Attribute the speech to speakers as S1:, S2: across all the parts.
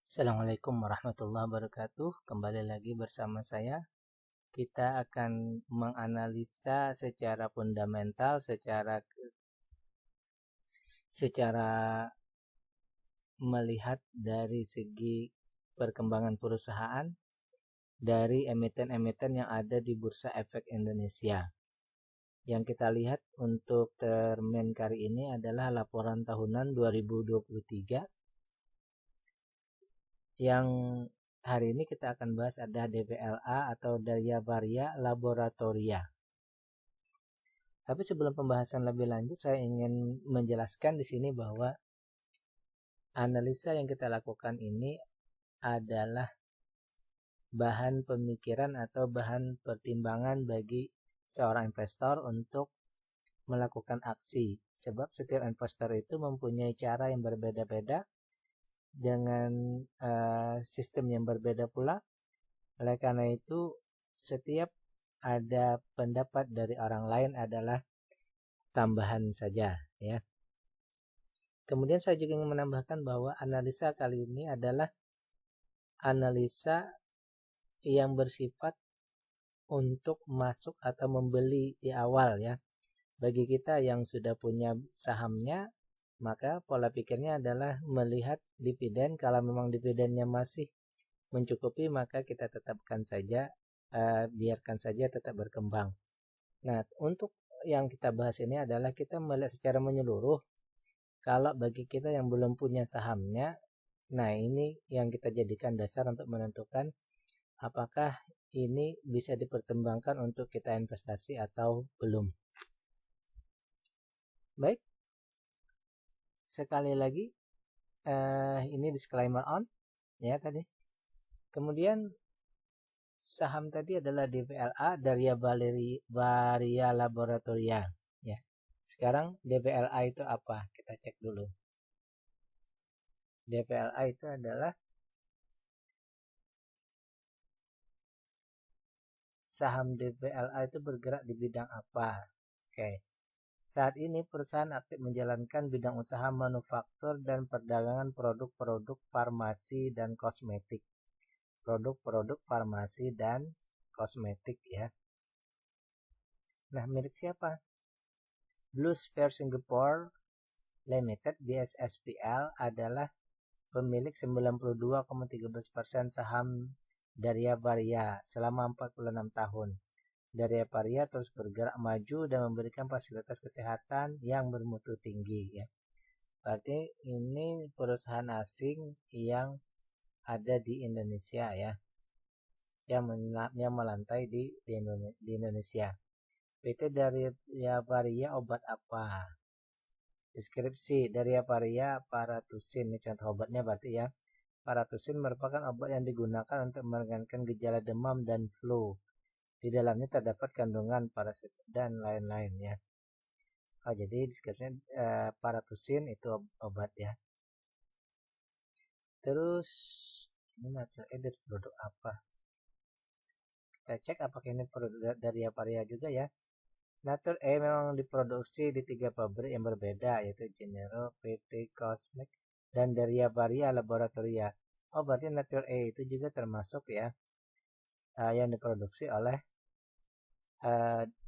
S1: Assalamualaikum warahmatullahi wabarakatuh. Kembali lagi bersama saya. Kita akan menganalisa secara fundamental, secara melihat dari segi perkembangan perusahaan dari emiten-emiten yang ada di Bursa Efek Indonesia. Yang kita lihat untuk termin kali ini adalah laporan tahunan 2023. Yang hari ini kita akan bahas ada DVLA atau Daya Varia Laboratoria. Tapi sebelum pembahasan lebih lanjut, saya ingin menjelaskan di sini bahwa analisa yang kita lakukan ini adalah bahan pemikiran atau bahan pertimbangan bagi seorang investor untuk melakukan aksi. Sebab setiap investor itu mempunyai cara yang berbeda-beda dengan sistem yang berbeda pula. Oleh karena itu, setiap ada pendapat dari orang lain adalah tambahan saja, ya. Kemudian saya juga ingin menambahkan bahwa analisa kali ini adalah analisa yang bersifat untuk masuk atau membeli di awal, ya. Bagi kita yang sudah punya sahamnya, maka pola pikirnya adalah melihat dividen. Kalau memang dividennya masih mencukupi, maka kita tetapkan saja, biarkan saja tetap berkembang. Nah, untuk yang kita bahas ini adalah kita melihat secara menyeluruh. Kalau bagi kita yang belum punya sahamnya, nah ini yang kita jadikan dasar untuk menentukan apakah ini bisa dipertimbangkan untuk kita investasi atau belum. Baik, sekali lagi ini disclaimer on, ya tadi. Kemudian saham tadi adalah DVLA, Daya Varia Laboratoria, ya. Sekarang DVLA itu apa? Kita cek dulu. DVLA itu adalah saham DVLA itu bergerak di bidang apa? Oke. Saat ini perusahaan aktif menjalankan bidang usaha manufaktur dan perdagangan produk-produk farmasi dan kosmetik. Produk-produk farmasi dan kosmetik, ya. Nah, milik siapa? Blue Sphere Singapore Limited BSSPL adalah pemilik 92,13% saham Daya Varia selama 46 tahun. Daya Varia terus bergerak maju dan memberikan fasilitas kesehatan yang bermutu tinggi, ya. Berarti ini perusahaan asing yang ada di Indonesia, ya, yang melantai di Indonesia. PT Daya Varia obat apa? Deskripsi Daya Varia Paratusin, ini contoh obatnya berarti, ya. Paratusin merupakan obat yang digunakan untuk meringankan gejala demam dan flu. Di dalamnya terdapat kandungan parasit dan lain-lain, ya. Oh, jadi deskripsinya Paratusin itu obat, ya. Terus ini natural produk apa? Kita cek apakah ini produk dari Varia juga, ya. Nature A memang diproduksi di 3 pabrik yang berbeda, yaitu Genero, PT Cosmic, dan Daya Varia Laboratoria. Oh, berarti Nature A itu juga termasuk, ya, yang diproduksi oleh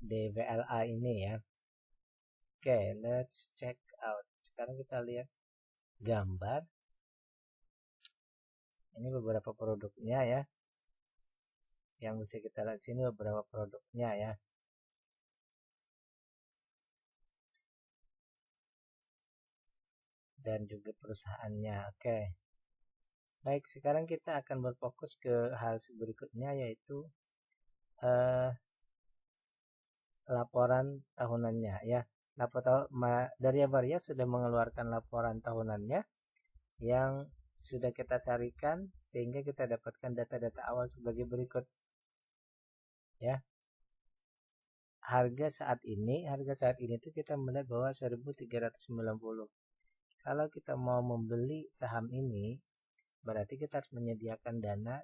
S1: DVLA ini, ya. Oke, let's check out. Sekarang kita lihat gambar. Ini beberapa produknya, ya. Yang bisa kita lihat sini beberapa produknya, ya. Dan juga perusahaannya. Oke. Baik, sekarang kita akan berfokus ke hal berikutnya, yaitu laporan tahunannya, ya. Daya Varia sudah mengeluarkan laporan tahunannya yang sudah kita sarikan sehingga kita dapatkan data-data awal sebagai berikut, ya. Harga saat ini itu kita melihat bahwa 1.390. Kalau kita mau membeli saham ini, berarti kita harus menyediakan dana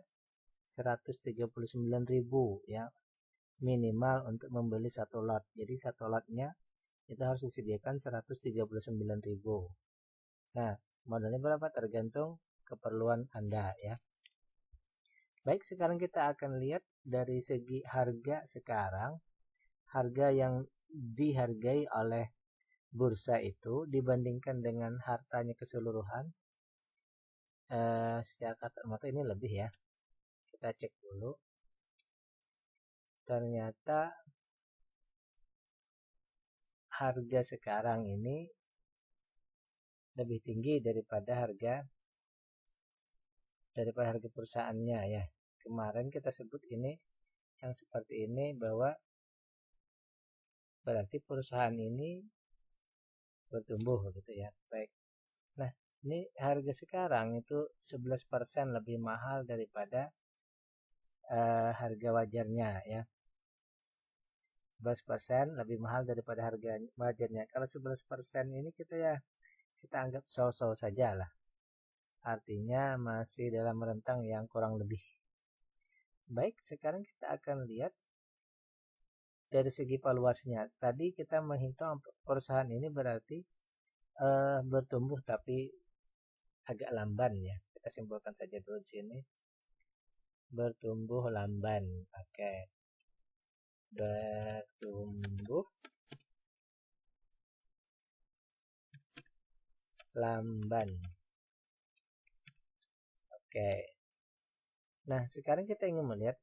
S1: 139.000, ya, minimal untuk membeli satu lot. Jadi satu lotnya itu harus disediakan 139.000. Nah, modalnya berapa tergantung keperluan Anda ya. Baik, sekarang kita akan lihat dari segi harga sekarang, harga yang dihargai oleh bursa itu dibandingkan dengan hartanya keseluruhan. Secara kasat mata ini lebih ya. Kita cek dulu. Ternyata harga sekarang ini lebih tinggi daripada harga perusahaannya ya. Kemarin kita sebut ini yang seperti ini bahwa berarti perusahaan ini bertumbuh gitu ya. Baik. Nah, ini harga sekarang itu 11% lebih mahal daripada harga wajarnya ya. 11% lebih mahal daripada harga wajarnya. Kalau 11% ini kita anggap so-so saja lah. Artinya masih dalam rentang yang kurang lebih. Baik, sekarang kita akan lihat dari segi valuasinya. Tadi kita menghitung perusahaan ini berarti bertumbuh tapi agak lamban ya. Kita simpulkan saja dulu di sini. Bertumbuh lamban. Oke. Bertumbuh lamban. Oke. Nah, sekarang kita ingin melihat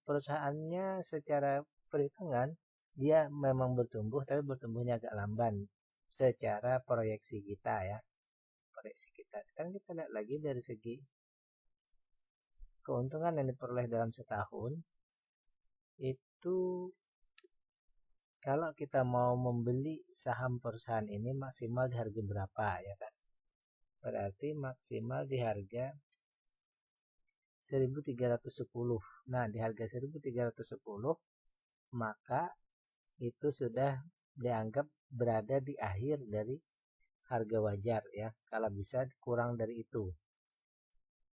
S1: perusahaannya secara perhitungan dia memang bertumbuh, tapi bertumbuhnya agak lamban secara proyeksi kita ya. Proyeksi kita. Sekarang kita lihat lagi dari segi keuntungan yang diperoleh dalam setahun. Itu kalau kita mau membeli saham perusahaan ini maksimal di harga berapa ya kan? Berarti maksimal di harga 1310. Nah, di harga 1310 maka itu sudah dianggap berada di akhir dari harga wajar ya. Kalau bisa kurang dari itu.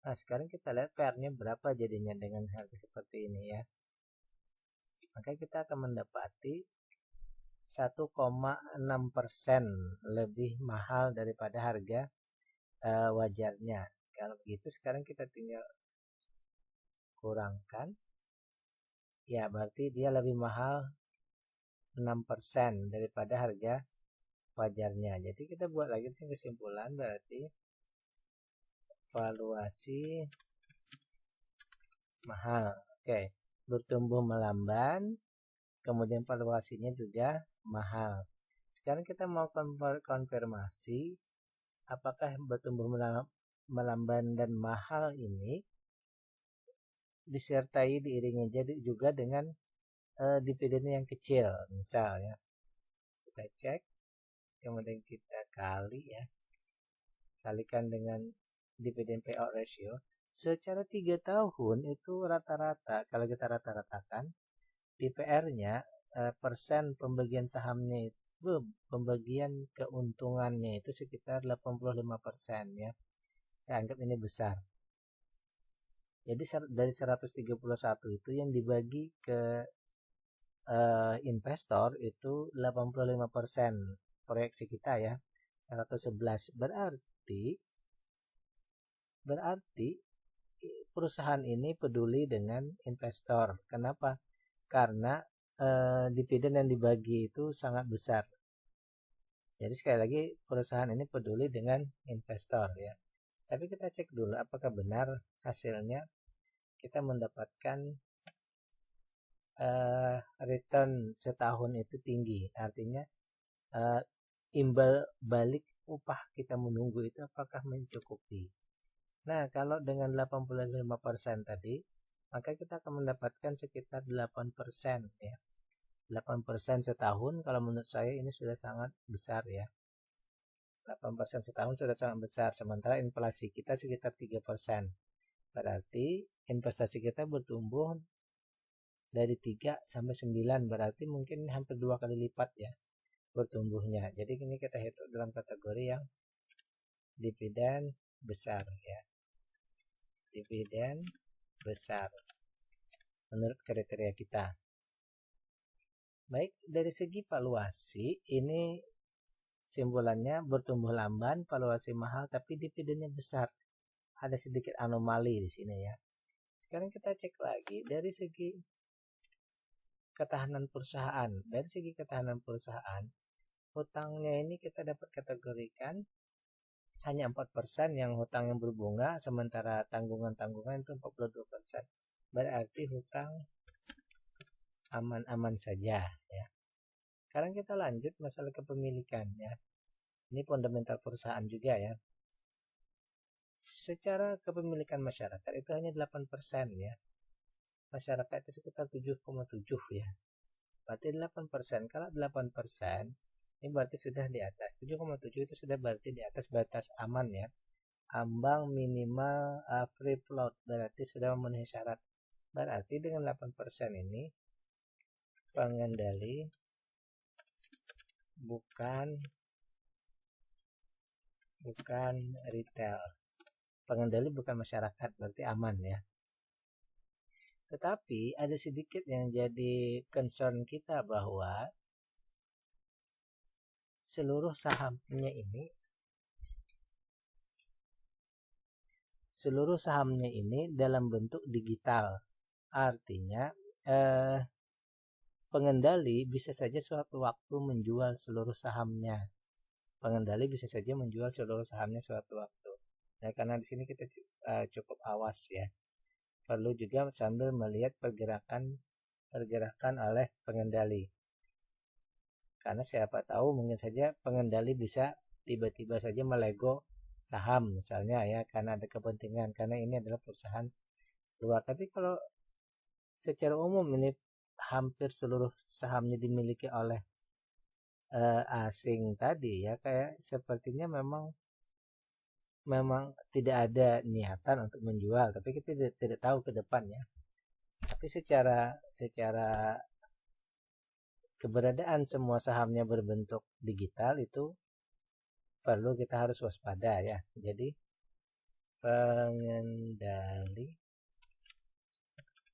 S1: Nah, sekarang kita lihat PR-nya berapa jadinya dengan harga seperti ini ya. Maka kita akan mendapati 1,6% lebih mahal daripada harga wajarnya. Kalau begitu sekarang kita tinggal kurangkan. Ya, berarti dia lebih mahal 6% daripada harga wajarnya. Jadi kita buat lagi kesimpulan, berarti valuasi mahal. Oke, bertumbuh melamban, kemudian valuasinya juga mahal. Sekarang kita mau konfirmasi apakah bertumbuh melamban dan mahal ini disertai diiringi juga dengan dividen yang kecil. Misalnya kita cek, kemudian kita kalikan dengan dividen payout ratio secara 3 tahun itu rata-rata, kalau kita rata-ratakan DPR-nya persen pembagian sahamnya itu, pembagian keuntungannya itu sekitar 85% ya. Saya anggap ini besar. Jadi dari 131 itu yang dibagi ke investor itu 85% proyeksi kita ya. 111 berarti perusahaan ini peduli dengan investor. Kenapa? Karena dividen yang dibagi itu sangat besar. Jadi sekali lagi perusahaan ini peduli dengan investor ya. Tapi kita cek dulu apakah benar hasilnya. Kita mendapatkan return setahun itu tinggi. Artinya imbal balik upah kita menunggu itu apakah mencukupi. Nah, kalau dengan 85% tadi, maka kita akan mendapatkan sekitar 8% ya. 8% setahun kalau menurut saya ini sudah sangat besar ya. 8% setahun sudah sangat besar, sementara inflasi kita sekitar 3%. Berarti investasi kita bertumbuh dari 3 sampai 9, berarti mungkin hampir 2 kali lipat ya bertumbuhnya. Jadi ini kita hitung dalam kategori yang dividen besar ya. Dividen besar menurut kriteria kita. Baik, dari segi valuasi ini simbolannya bertumbuh lamban, valuasi mahal, tapi dividennya besar. ada sedikit anomali di sini ya. Sekarang kita cek lagi dari segi ketahanan perusahaan. Dari segi ketahanan perusahaan, hutangnya ini kita dapat kategorikan hanya 4% yang hutang yang berbunga, sementara tanggungan-tanggungan itu 42%. Berarti hutang aman-aman saja ya. Sekarang kita lanjut masalah kepemilikan ya. Ini fundamental perusahaan juga ya. Secara kepemilikan masyarakat itu hanya 8% ya. Masyarakat itu sekitar 7,7 ya. Berarti 8%. Kalau 8%, ini berarti sudah di atas. 7,7 itu sudah berarti di atas batas aman ya. Ambang minimal free float, berarti sudah memenuhi syarat. Berarti dengan 8% ini pengendali bukan retail. Pengendali bukan masyarakat, berarti aman ya. Tetapi ada sedikit yang jadi concern kita bahwa seluruh sahamnya ini dalam bentuk digital. Artinya pengendali bisa saja suatu waktu menjual seluruh sahamnya. Suatu waktu. Nah, karena di sini kita cukup awas ya. Perlu juga sambil melihat pergerakan oleh pengendali. Karena siapa tahu mungkin saja pengendali bisa tiba-tiba saja melego saham misalnya ya, karena ada kepentingan, karena ini adalah perusahaan luar. Tapi kalau secara umum ini hampir seluruh sahamnya dimiliki oleh asing tadi ya, kayak sepertinya memang tidak ada niatan untuk menjual, tapi kita tidak tahu ke depannya. Tapi secara keberadaan semua sahamnya berbentuk digital itu perlu kita harus waspada ya. Jadi pengendali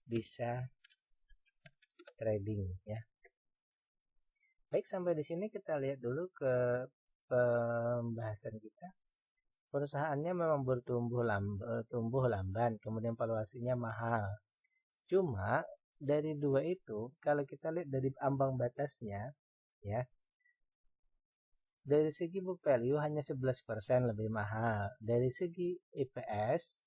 S1: bisa trading ya. Baik, sampai di sini kita lihat dulu ke pembahasan kita. Perusahaannya memang bertumbuh lamban, kemudian valuasinya mahal. Cuma dari dua itu, kalau kita lihat dari ambang batasnya ya, dari segi book value hanya 11% lebih mahal. Dari segi EPS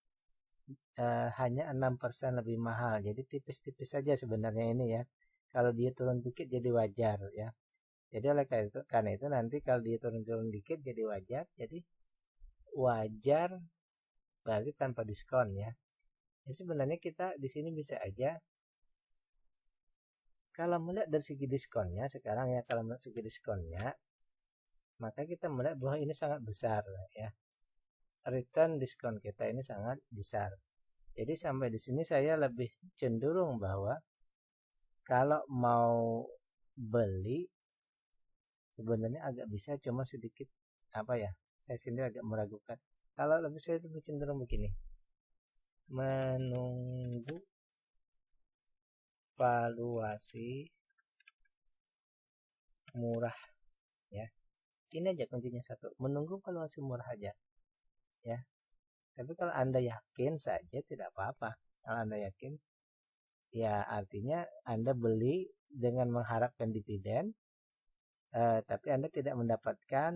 S1: hanya 6% lebih mahal. Jadi tipis-tipis saja sebenarnya ini ya. Kalau dia turun dikit jadi wajar ya. Jadi oleh karena itu nanti kalau dia turun dikit jadi wajar. Jadi wajar berarti tanpa diskon ya. Jadi sebenarnya kita di sini bisa aja kalau melihat dari segi diskonnya sekarang ya, kalau melihat segi diskonnya maka kita melihat bahwa ini sangat besar ya. Return diskon kita ini sangat besar. Jadi sampai di sini saya lebih cenderung bahwa kalau mau beli sebenarnya agak bisa, cuma sedikit saya sendiri agak meragukan. Kalau saya lebih cenderung begini, menunggu valuasi murah ya. Ini aja kuncinya satu, menunggu valuasi murah aja ya. Tapi kalau Anda yakin saja tidak apa-apa. Kalau Anda yakin ya artinya Anda beli dengan mengharapkan dividen, tapi Anda tidak mendapatkan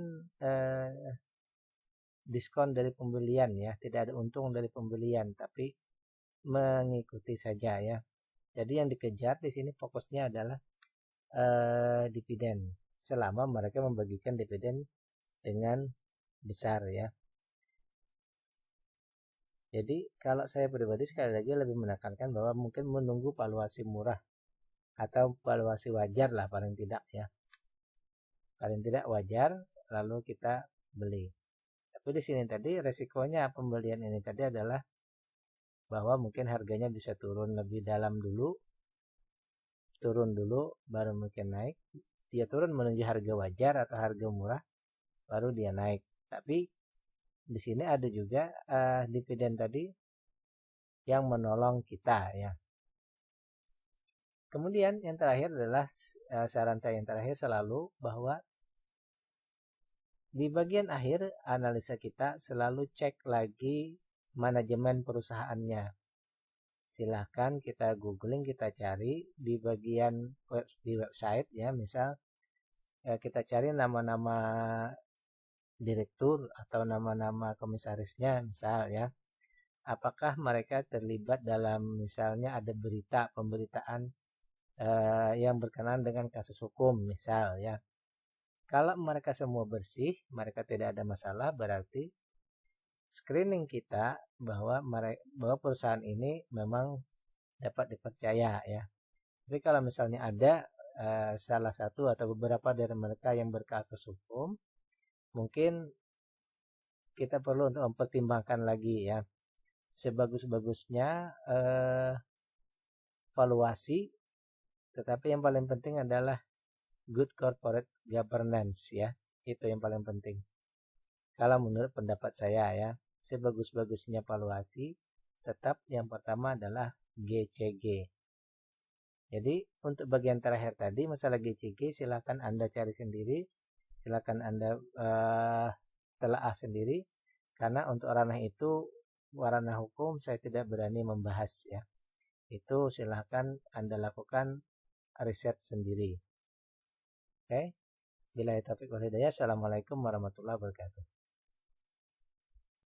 S1: diskon dari pembelian ya, tidak ada untung dari pembelian, tapi mengikuti saja ya. Jadi yang dikejar di sini fokusnya adalah dividen, selama mereka membagikan dividen dengan besar ya. Jadi kalau saya pribadi sekali lagi lebih menekankan bahwa mungkin menunggu valuasi murah atau valuasi wajar lah paling tidak ya. Paling tidak wajar lalu kita beli. Tapi di sini tadi resikonya pembelian ini tadi adalah bahwa mungkin harganya bisa turun lebih dalam dulu. Turun dulu baru mungkin naik. Dia turun menuju harga wajar atau harga murah baru dia naik. Tapi di sini ada juga dividen tadi yang menolong kita ya. Kemudian yang terakhir adalah saran saya yang terakhir selalu bahwa di bagian akhir analisa kita selalu cek lagi manajemen perusahaannya. Silahkan kita googling, kita cari di bagian di website ya, misal kita cari nama-nama direktur atau nama-nama komisarisnya misal ya. Apakah mereka terlibat dalam misalnya ada pemberitaan yang berkenaan dengan kasus hukum misal ya. Kalau mereka semua bersih, mereka tidak ada masalah, berarti screening kita bahwa perusahaan ini memang dapat dipercaya ya. Tapi kalau misalnya ada salah satu atau beberapa dari mereka yang berkasus hukum, mungkin kita perlu untuk mempertimbangkan lagi ya. Sebagus-bagusnya valuasi, tetapi yang paling penting adalah good corporate governance ya. Itu yang paling penting. Kalau menurut pendapat saya ya, sebagus-bagusnya valuasi, tetap yang pertama adalah GCG. Jadi untuk bagian terakhir tadi masalah GCG, silakan Anda cari sendiri, silakan Anda telaah sendiri, karena untuk ranah hukum saya tidak berani membahas ya. Itu silakan Anda lakukan riset sendiri. Oke. Billahi taufiq wal hidayah. Assalamualaikum warahmatullahi wabarakatuh.